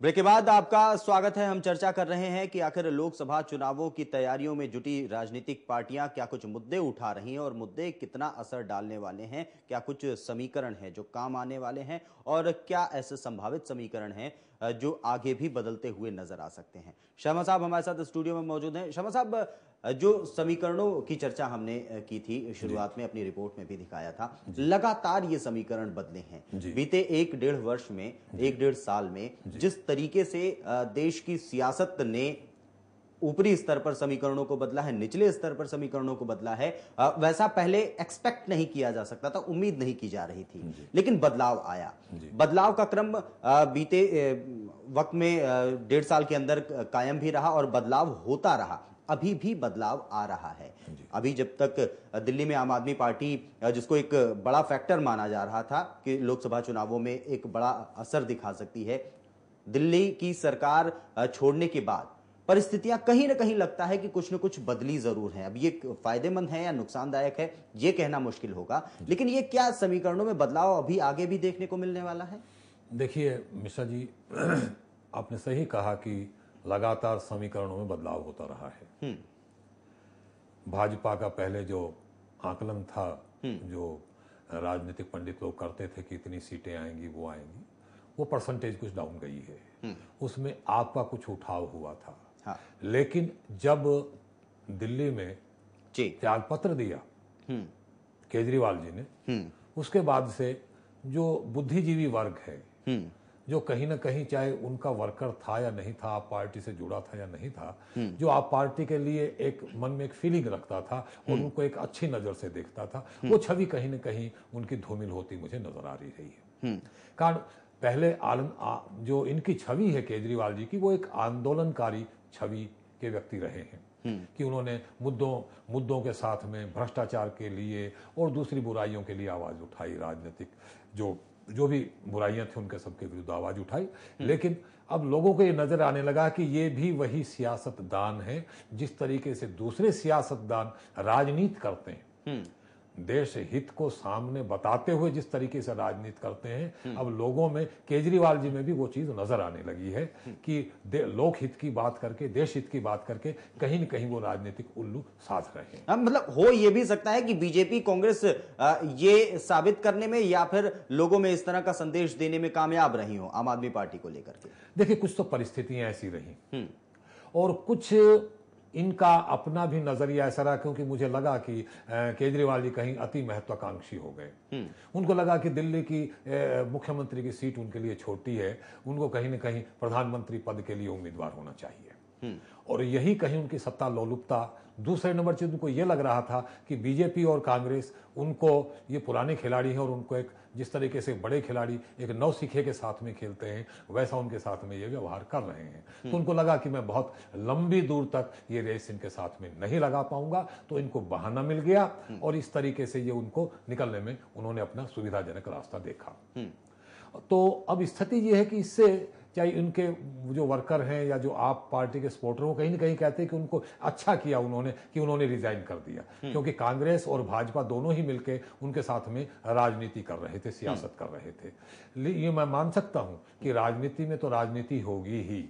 Break के बाद आपका स्वागत है। हम चर्चा कर रहे हैं कि आखिर लोकसभा चुनावों की तैयारियों में जुटी राजनीतिक पार्टियां क्या कुछ मुद्दे उठा रही हैं और मुद्दे कितना असर डालने वाले हैं, क्या कुछ समीकरण हैं जो काम आने वाले हैं और क्या ऐसे संभावित समीकरण हैं जो आगे भी बदलते हुए नजर आ सकते हैं। शर्मा साहब हमारे साथ स्टूडियो में मौजूद हैं। शर्मा साहब, जो समीकरणों की चर्चा हमने की थी शुरुआत में, अपनी रिपोर्ट में भी दिखाया था, लगातार ये समीकरण बदले हैं बीते एक डेढ़ वर्ष में, एक डेढ़ साल में। जिस तरीके से देश की सियासत ने ऊपरी स्तर पर समीकरणों को बदला है, निचले स्तर पर समीकरणों को बदला है, वैसा पहले एक्सपेक्ट नहीं किया जा सकता था, उम्मीद नहीं की जा रही थी, लेकिन बदलाव आया। बदलाव का क्रम बीते वक्त में डेढ़ साल के अंदर कायम भी रहा और बदलाव होता रहा। अभी भी बदलाव आ रहा है। अभी जब तक दिल्ली में आम आदमी पार्टी, जिसको एक बड़ा फैक्टर माना जा रहा था कि लोकसभा चुनावों में एक बड़ा असर दिखा सकती है, दिल्ली की सरकार छोड़ने के बाद परिस्थितियां कहीं ना कहीं लगता है कि कुछ न कुछ बदली जरूर है। अब ये फायदेमंद है या नुकसानदायक है ये कहना मुश्किल होगा, लेकिन ये क्या समीकरणों में बदलाव अभी आगे भी देखने को मिलने वाला है? देखिए मिश्रा जी, आपने सही कहा कि लगातार समीकरणों में बदलाव होता रहा है। भाजपा का पहले जो आकलन था, जो राजनीतिक पंडित लोग करते थे कि इतनी सीटें आएंगी वो आएंगी, वो परसेंटेज कुछ डाउन गई है। उसमें आपका कुछ उठाव हुआ था। हाँ। लेकिन जब दिल्ली में त्यागपत्र दिया केजरीवाल जी ने, उसके बाद से जो बुद्धिजीवी वर्ग है, जो कहीं ना कहीं चाहे उनका वर्कर था या नहीं था, आप पार्टी से जुड़ा था या नहीं था, जो आप पार्टी के लिए एक मन में एक फीलिंग रखता था और उनको एक अच्छी नजर से देखता था, वो छवि कहीं ना कहीं उनकी धूमिल होती मुझे नजर आ रही है। कारण पहले जो इनकी छवि है केजरीवाल जी की, वो एक आंदोलनकारी छवि के व्यक्ति रहे हैं कि उन्होंने मुद्दों के साथ में भ्रष्टाचार के लिए और दूसरी बुराइयों के लिए आवाज उठाई, राजनीतिक जो भी बुराइयां थी उनके सबके विरुद्ध आवाज उठाई। लेकिन अब लोगों को ये नजर आने लगा कि ये भी वही सियासतदान है जिस तरीके से दूसरे सियासतदान राजनीति करते हैं, देश हित को सामने बताते हुए जिस तरीके से राजनीति करते हैं, अब लोगों में, केजरीवाल जी में भी वो चीज नजर आने लगी है कि लोक हित की बात करके, देश हित की बात करके कहीं न कहीं वो राजनीतिक उल्लू साध रहे हैं। मतलब हो ये भी सकता है कि बीजेपी कांग्रेस ये साबित करने में या फिर लोगों में इस तरह का संदेश देने में कामयाब रही हो आम आदमी पार्टी को लेकर के। देखिए, कुछ तो परिस्थितियां ऐसी रही और कुछ इनका अपना भी नजरिया ऐसा रहा, क्योंकि मुझे लगा कि केजरीवाल जी कहीं अति महत्वाकांक्षी हो गए। उनको लगा कि दिल्ली की मुख्यमंत्री की सीट उनके लिए छोटी है, उनको कहीं न कहीं प्रधानमंत्री पद के लिए उम्मीदवार होना चाहिए और यही कहीं उनकी सत्ता लोलुपता। दूसरे नंबर चीज उनको यह लग रहा था कि बीजेपी और कांग्रेस, उनको ये पुराने खिलाड़ी हैं और उनको एक जिस तरीके से बड़े खिलाड़ी एक नौसिखे के साथ में खेलते हैं, वैसा उनके साथ में ये व्यवहार कर रहे हैं। तो उनको लगा कि मैं बहुत लंबी दूर तक ये रेस इनके साथ में नहीं लगा पाऊंगा, तो इनको बहाना मिल गया और इस तरीके से ये उनको निकलने में उन्होंने अपना सुविधाजनक रास्ता देखा। तो अब स्थिति ये है कि इससे चाहे इनके जो वर्कर हैं या जो आप पार्टी के सपोर्टर हो, कहीं ना कहीं कहते हैं कि उनको अच्छा किया उन्होंने कि उन्होंने रिजाइन कर दिया, क्योंकि कांग्रेस और भाजपा दोनों ही मिलकर उनके साथ में राजनीति कर रहे थे, सियासत कर रहे थे। ये मैं मान सकता हूं कि राजनीति में तो राजनीति होगी ही,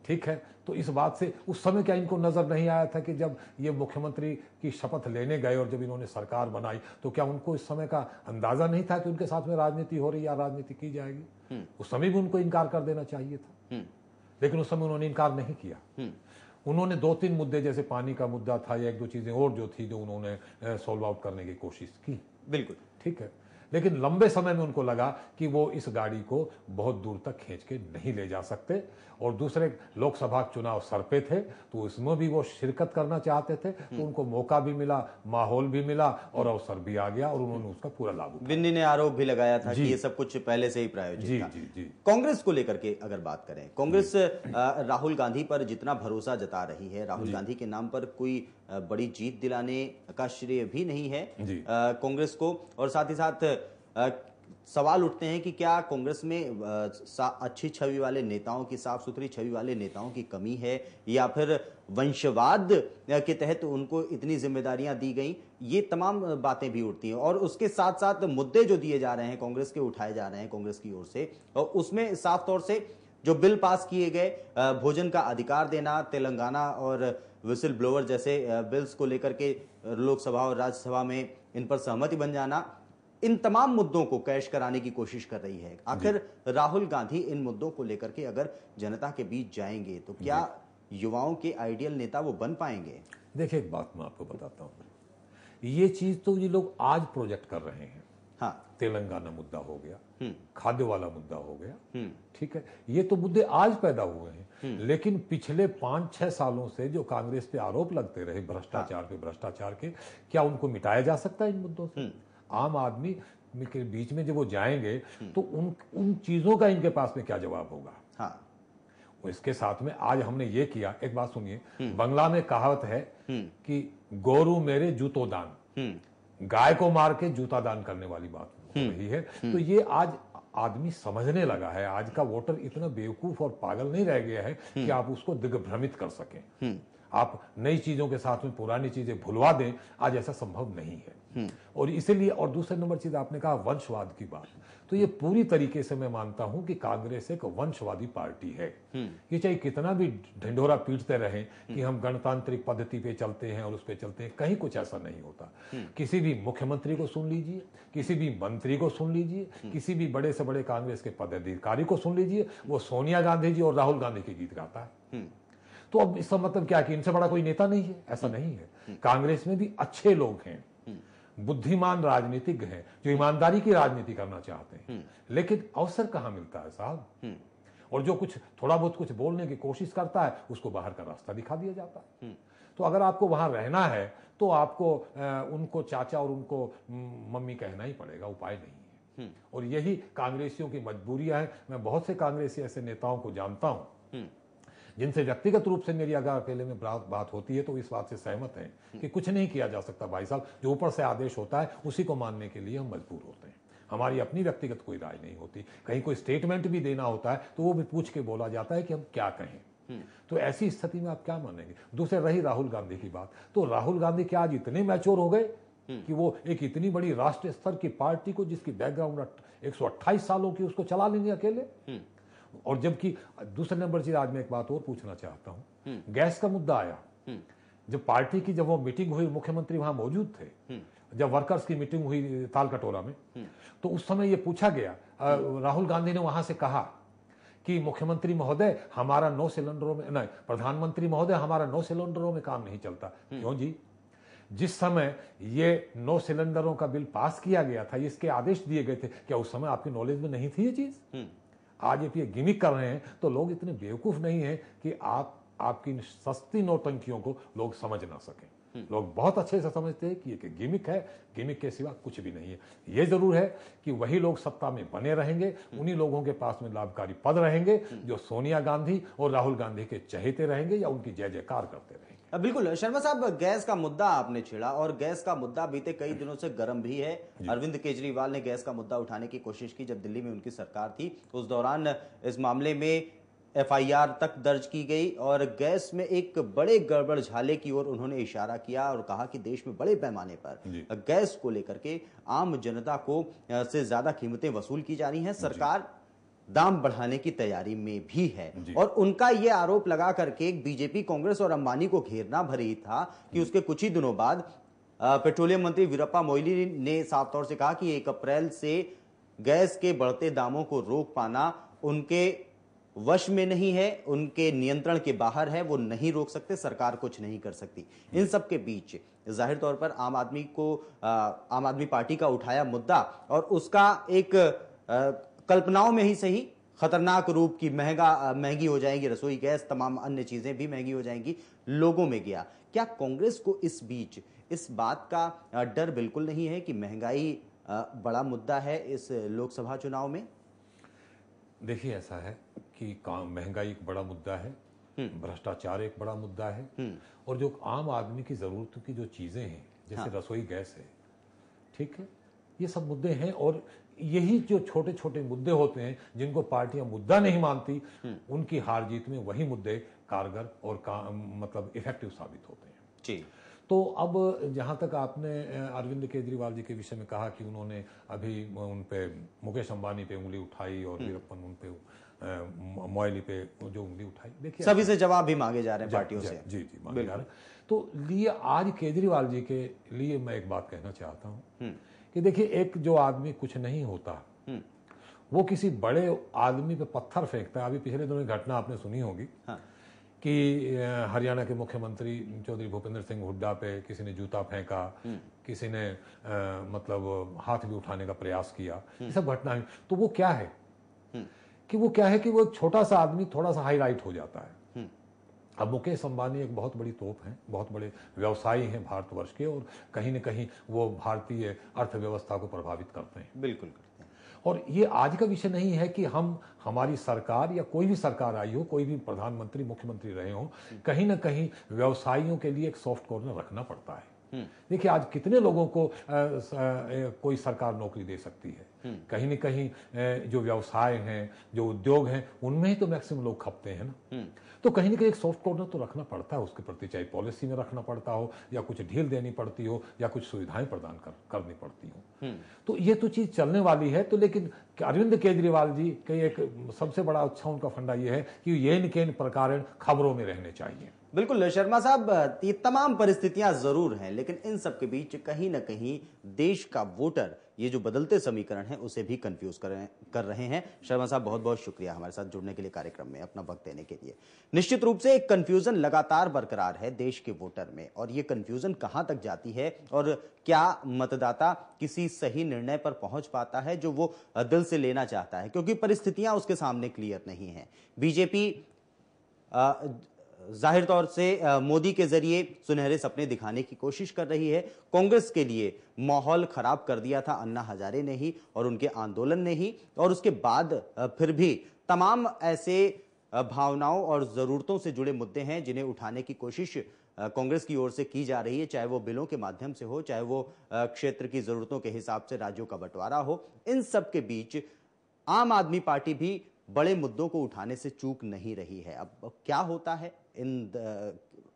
ठीक है। तो इस बात से उस समय क्या इनको नजर नहीं आया था कि जब ये मुख्यमंत्री की शपथ लेने गए और जब इन्होंने सरकार बनाई, तो क्या उनको इस समय का अंदाजा नहीं था कि उनके साथ में राजनीति हो रही या राजनीति की जाएगी? उस समय भी उनको इनकार कर देना चाहिए था, लेकिन उस समय उन्होंने इनकार नहीं किया। उन्होंने 2-3 मुद्दे, जैसे पानी का मुद्दा था या 1-2 चीजें और जो थी, जो उन्होंने सॉल्व आउट करने की कोशिश की। बिल्कुल ठीक है, लेकिन लंबे समय में उनको लगा कि वो इस गाड़ी को बहुत दूर तक खींच के नहीं ले जा सकते और दूसरे लोकसभा चुनाव सर पे थे, तो उसमें भी वो शिरकत करना चाहते थे। तो उनको मौका भी मिला, माहौल भी मिला और अवसर भी आ गया और उन्होंने उसका पूरा लाभ उठाया। बिन्नी ने आरोप भी लगाया था कि ये सब कुछ पहले से ही प्रायोजित था। जी। कांग्रेस को लेकर के अगर बात करें, कांग्रेस राहुल गांधी पर जितना भरोसा जता रही है, राहुल गांधी के नाम पर कोई बड़ी जीत दिलाने का श्रेय भी नहीं है कांग्रेस को, और साथ ही साथ सवाल उठते हैं कि क्या कांग्रेस में अच्छी छवि वाले नेताओं की, साफ सुथरी छवि वाले नेताओं की कमी है या फिर वंशवाद के तहत उनको इतनी जिम्मेदारियां दी गई। ये तमाम बातें भी उठती हैं और उसके साथ साथ मुद्दे जो दिए जा रहे हैं कांग्रेस के, उठाए जा रहे हैं कांग्रेस की ओर से, और उसमें साफ तौर से जो बिल पास किए गए, भोजन का अधिकार देना, तेलंगाना और विसिल ब्लोअर जैसे बिल्स को लेकर के लोकसभा और राज्यसभा में इन पर सहमति बन जाना, इन तमाम मुद्दों को कैश कराने की कोशिश कर रही है। आखिर राहुल गांधी इन मुद्दों को लेकर के अगर जनता के बीच जाएंगे तो क्या युवाओं के आइडियल नेता वो बन पाएंगे? देखिए, एक बात मैं आपको बताता हूँ, ये चीज तो ये लोग आज प्रोजेक्ट कर रहे हैं। हाँ, तेलंगाना मुद्दा हो गया, खाद्य वाला मुद्दा हो गया, ठीक है, ये तो मुद्दे आज पैदा हुए हैं। लेकिन पिछले 5-6 सालों से जो कांग्रेस पे आरोप लगते रहे भ्रष्टाचार पे, भ्रष्टाचार के, क्या उनको मिटाया जा सकता है इन मुद्दों से? आम आदमी के बीच में जब वो जाएंगे तो उन चीजों का इनके पास में क्या जवाब होगा? हाँ, इसके साथ में आज हमने ये किया, एक बात सुनिए, बंगला में कहावत है कि गोरू मेरे जूतो दान, गाय को मार के जूता दान करने वाली बात हो रही है। तो ये आज आदमी समझने लगा है, आज का वोटर इतना बेवकूफ और पागल नहीं रह गया है कि आप उसको दिग्भ्रमित कर सकें। आप नई चीजों के साथ में पुरानी चीजें भुलवा दें, आज ऐसा संभव नहीं है। और इसीलिए, और दूसरे नंबर चीज आपने कहा वंशवाद की बात, तो ये पूरी तरीके से मैं मानता हूं कि कांग्रेस एक वंशवादी पार्टी है। ये चाहे कितना भी ढिंढोरा पीटते रहें कि हम गणतांत्रिक पद्धति पे चलते हैं और उस पे चलते हैं, कहीं कुछ ऐसा नहीं होता। किसी भी मुख्यमंत्री को सुन लीजिए, किसी भी मंत्री को सुन लीजिए, किसी भी बड़े से बड़े कांग्रेस के पदाधिकारी को सुन लीजिए, वो सोनिया गांधी जी और राहुल गांधी के गीत गाता है। तो अब इसका मतलब क्या कि इनसे बड़ा कोई नेता नहीं है? ऐसा नहीं है। कांग्रेस में भी अच्छे लोग हैं, बुद्धिमान राजनीतिज्ञ हैं जो ईमानदारी की राजनीति करना चाहते हैं, लेकिन अवसर कहां मिलता है साहब? और जो कुछ थोड़ा बहुत कुछ बोलने की कोशिश करता है उसको बाहर का रास्ता दिखा दिया जाता है। तो अगर आपको वहां रहना है तो आपको उनको चाचा और उनको मम्मी कहना ही पड़ेगा, उपाय नहीं है। और यही कांग्रेसियों की मजबूरियां हैं। मैं बहुत से कांग्रेसी ऐसे नेताओं को जानता हूं जिनसे व्यक्तिगत रूप से मेरी अगर अकेले में बात होती है तो इस बात से सहमत हैं कि कुछ नहीं किया जा सकता भाई साहब, जो ऊपर से आदेश होता है उसी को मानने के लिए हम मजबूर होते हैं। हमारी अपनी व्यक्तिगत कोई राय नहीं होती। कहीं कोई स्टेटमेंट भी देना होता है तो वो भी पूछ के बोला जाता है कि हम क्या कहें। तो ऐसी स्थिति में आप क्या मानेंगे? दूसरे रही राहुल गांधी की बात, तो राहुल गांधी क्या आज इतने मैच्योर हो गए कि वो एक इतनी बड़ी राष्ट्रीय स्तर की पार्टी को, जिसकी बैकग्राउंड 128 सालों की, उसको चला लेंगे अकेले? और जबकि दूसरे नंबर चीज, आज मैं एक बात और पूछना चाहता हूं, गैस का मुद्दा आया, जब पार्टी की जब वो मीटिंग हुई, मुख्यमंत्री वहां मौजूद थे, जब वर्कर्स की मीटिंग हुई तालकटोरा में, तो उस समय ये पूछा गया, राहुल गांधी ने वहां से कहा कि मुख्यमंत्री महोदय हमारा 9 सिलेंडरों में, नहीं, प्रधानमंत्री महोदय हमारा 9 सिलेंडरों में काम नहीं चलता। क्यों जी? जिस समय ये 9 सिलेंडरों का बिल पास किया गया था, इसके आदेश दिए गए थे, क्या उस समय आपकी नॉलेज में नहीं थी ये चीज? आज ये गिमिक कर रहे हैं, तो लोग इतने बेवकूफ नहीं है कि आपकी सस्ती नौटंकियों को लोग समझ ना सकें। लोग बहुत अच्छे से समझते हैं कि ये गिमिक है, गिमिक के सिवा कुछ भी नहीं है। ये जरूर है कि वही लोग सत्ता में बने रहेंगे, उन्हीं लोगों के पास में लाभकारी पद रहेंगे जो सोनिया गांधी और राहुल गांधी के चहेते रहेंगे या उनकी जय जयकार करते रहेंगे। बिल्कुल शर्मा साहब, गैस का मुद्दा आपने छेड़ा और गैस का मुद्दा बीते कई दिनों से गर्म भी है। अरविंद केजरीवाल ने गैस का मुद्दा उठाने की कोशिश की जब दिल्ली में उनकी सरकार थी। उस दौरान इस मामले में FIR तक दर्ज की गई और गैस में एक बड़े गड़बड़ झाले की ओर उन्होंने इशारा किया और कहा कि देश में बड़े पैमाने पर गैस को लेकर के आम जनता को से ज्यादा कीमतें वसूल की जा रही हैं। सरकार दाम बढ़ाने की तैयारी में भी है और उनका यह आरोप लगा करके बीजेपी, कांग्रेस और अंबानी को घेरना भरी था कि उसके कुछ ही दिनों बाद पेट्रोलियम मंत्री वीरप्पा मोइली ने साफ तौर से कहा कि 1 अप्रैल से गैस के बढ़ते दामों को रोक पाना उनके वश में नहीं है, उनके नियंत्रण के बाहर है, वो नहीं रोक सकते, सरकार कुछ नहीं कर सकती। इन सब के बीच जाहिर तौर पर आम आदमी पार्टी का उठाया मुद्दा और उसका एक कल्पनाओं में ही सही खतरनाक रूप की महंगी हो जाएगी रसोई गैस, तमाम अन्य चीजें भी महंगी हो जाएंगी, लोगों में गया। क्या कांग्रेस को इस बीच इस बात का डर बिल्कुल नहीं है कि महंगाई बड़ा मुद्दा है इस लोकसभा चुनाव में? देखिए, ऐसा है कि महंगाई एक बड़ा मुद्दा है, भ्रष्टाचार एक बड़ा मुद्दा है, और जो आम आदमी की जरूरत की जो चीजें हैं जैसे रसोई गैस है, ठीक है, ये सब मुद्दे हैं। और यही जो छोटे छोटे मुद्दे होते हैं जिनको पार्टियां मुद्दा नहीं मानती, उनकी हार जीत में वही मुद्दे कारगर और मतलब इफेक्टिव साबित होते हैं। जी। तो अब जहां तक आपने अरविंद केजरीवाल जी के विषय में कहा कि उन्होंने अभी उन पे मुकेश अंबानी पे उंगली उठाई और वीरप्पन उन पे मोइली पे जो उंगली उठाई, देखिए सभी से जवाब भी मांगे जा रहे हैं पार्टियों से। जी जी मांगे जा रहे हैं। तो लिए आज केजरीवाल जी के लिए मैं एक बात कहना चाहता हूं कि देखिए, एक जो आदमी कुछ नहीं होता वो किसी बड़े आदमी पे पत्थर फेंकता है। अभी पिछले दिनों की घटना आपने सुनी होगी कि हरियाणा के मुख्यमंत्री चौधरी भूपेंद्र सिंह हुड्डा पे किसी ने जूता फेंका, किसी ने मतलब हाथ भी उठाने का प्रयास किया, ये सब घटनाएं। तो वो क्या है कि वो एक छोटा सा आदमी थोड़ा सा हाईलाइट हो जाता है। अब मुकेश अंबानी एक बहुत बड़ी तोप हैं, बहुत बड़े व्यवसायी हैं भारतवर्ष के, और कहीं न कहीं वो भारतीय अर्थव्यवस्था को प्रभावित करते हैं। बिल्कुल। और ये आज का विषय नहीं है कि हमारी सरकार या कोई भी सरकार आई हो, कोई भी प्रधानमंत्री मुख्यमंत्री रहे हो, कहीं ना कहीं व्यवसायियों के लिए एक सॉफ्ट कॉर्नर रखना पड़ता है। देखिए, आज कितने लोगों को कोई सरकार नौकरी दे सकती है। कहीं न कहीं जो व्यवसाय हैं, जो उद्योग हैं, उनमें ही तो मैक्सिमम लोग खपते हैं ना। तो कहीं ना कहीं एक सॉफ्ट कॉर्नर तो रखना पड़ता है उसके प्रति, चाहे पॉलिसी में रखना पड़ता हो या कुछ ढील देनी पड़ती हो या कुछ सुविधाएं प्रदान करनी पड़ती हो। तो ये तो चीज चलने वाली है। तो लेकिन अरविंद केजरीवाल जी के एक सबसे बड़ा अच्छा उनका फंडा ये है कि ये न प्रकार खबरों में रहने चाहिए। बिल्कुल शर्मा साहब, ये तमाम परिस्थितियां जरूर हैं, लेकिन इन सब के बीच कहीं ना कहीं देश का वोटर ये जो बदलते समीकरण हैं उसे भी कंफ्यूज कर रहे हैं। शर्मा साहब, बहुत बहुत शुक्रिया हमारे साथ जुड़ने के लिए, कार्यक्रम में अपना वक्त देने के लिए। निश्चित रूप से एक कंफ्यूजन लगातार बरकरार है देश के वोटर में, और ये कंफ्यूजन कहां तक जाती है और क्या मतदाता किसी सही निर्णय पर पहुंच पाता है जो वो दिल से लेना चाहता है, क्योंकि परिस्थितियां उसके सामने क्लियर नहीं है। बीजेपी जाहिर तौर से मोदी के जरिए सुनहरे सपने दिखाने की कोशिश कर रही है। कांग्रेस के लिए माहौल खराब कर दिया था अन्ना हजारे ने ही और उनके आंदोलन ने ही, और उसके बाद फिर भी तमाम ऐसे भावनाओं और जरूरतों से जुड़े मुद्दे हैं जिन्हें उठाने की कोशिश कांग्रेस की ओर से की जा रही है, चाहे वो बिलों के माध्यम से हो, चाहे वो क्षेत्र की जरूरतों के हिसाब से राज्यों का बंटवारा हो। इन सब के बीच आम आदमी पार्टी भी बड़े मुद्दों को उठाने से चूक नहीं रही है। अब क्या होता है इन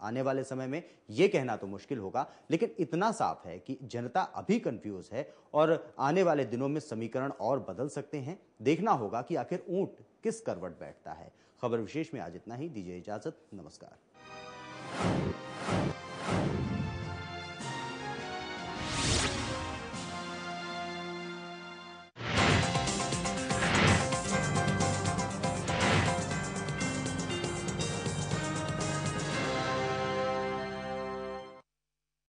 आने वाले समय में यह कहना तो मुश्किल होगा, लेकिन इतना साफ है कि जनता अभी कंफ्यूज है और आने वाले दिनों में समीकरण और बदल सकते हैं। देखना होगा कि आखिर ऊंट किस करवट बैठता है। खबर विशेष में आज इतना ही। दीजिए इजाजत, नमस्कार।